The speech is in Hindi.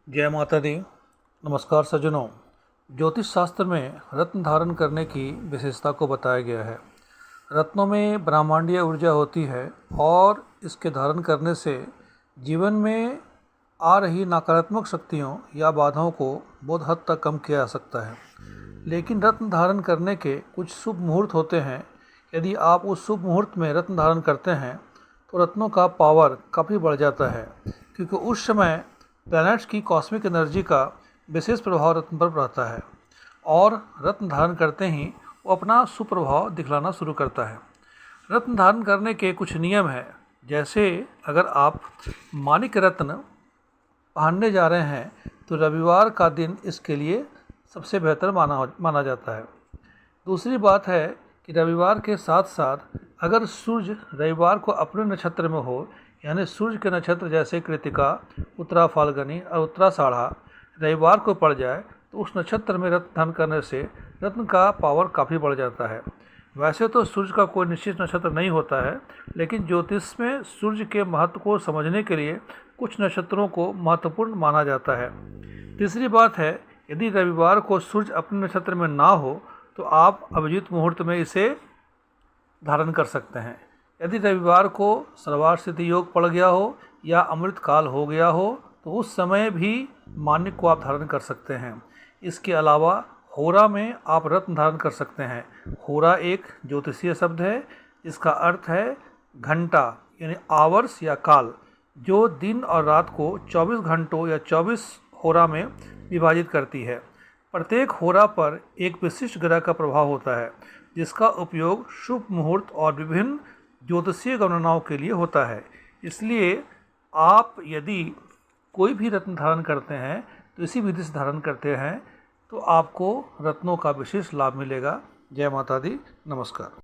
जय माता दी। नमस्कार सज्जनों। ज्योतिष शास्त्र में रत्न धारण करने की विशेषता को बताया गया है। रत्नों में ब्रह्मांडीय ऊर्जा होती है और इसके धारण करने से जीवन में आ रही नकारात्मक शक्तियों या बाधाओं को बहुत हद तक कम किया जा सकता है। लेकिन रत्न धारण करने के कुछ शुभ मुहूर्त होते हैं। यदि आप उस शुभ मुहूर्त में रत्न धारण करते हैं तो रत्नों का पावर काफ़ी बढ़ जाता है, क्योंकि उस समय प्लैनेट्स की कॉस्मिक एनर्जी का विशेष प्रभाव रत्न पर रहता है और रत्न धारण करते ही वो अपना सुप्रभाव दिखलाना शुरू करता है। रत्न धारण करने के कुछ नियम हैं, जैसे अगर आप माणिक रत्न पहनने जा रहे हैं तो रविवार का दिन इसके लिए सबसे बेहतर माना जाता है। दूसरी बात है कि रविवार के साथ साथ अगर सूर्य रविवार को अपने नक्षत्र में हो, यानी सूर्य के नक्षत्र जैसे कृतिका, उत्तरा फाल्गुनी और उत्तराषाढ़ा रविवार को पड़ जाए तो उस नक्षत्र में रत्न धारण करने से रत्न का पावर काफ़ी बढ़ जाता है। वैसे तो सूर्य का कोई निश्चित नक्षत्र नहीं होता है, लेकिन ज्योतिष में सूर्य के महत्व को समझने के लिए कुछ नक्षत्रों को महत्वपूर्ण माना जाता है। तीसरी बात है, यदि रविवार को सूर्य अपने नक्षत्र में ना हो तो आप अभिजीत मुहूर्त में इसे धारण कर सकते हैं। यदि रविवार को सर्वार्थ सिद्धि योग पड़ गया हो या अमृत काल हो गया हो तो उस समय भी माणिक को आप धारण कर सकते हैं। इसके अलावा होरा में आप रत्न धारण कर सकते हैं। होरा एक ज्योतिषीय शब्द है, इसका अर्थ है घंटा यानी आवर्स या काल, जो दिन और रात को 24 घंटों या 24 होरा में विभाजित करती है। प्रत्येक होरा पर एक विशिष्ट ग्रह का प्रभाव होता है, जिसका उपयोग शुभ मुहूर्त और विभिन्न ज्योतिषीय गणनाओं के लिए होता है। इसलिए आप यदि कोई भी रत्न धारण करते हैं तो इसी विधि से धारण करते हैं तो आपको रत्नों का विशेष लाभ मिलेगा। जय माता दी। नमस्कार।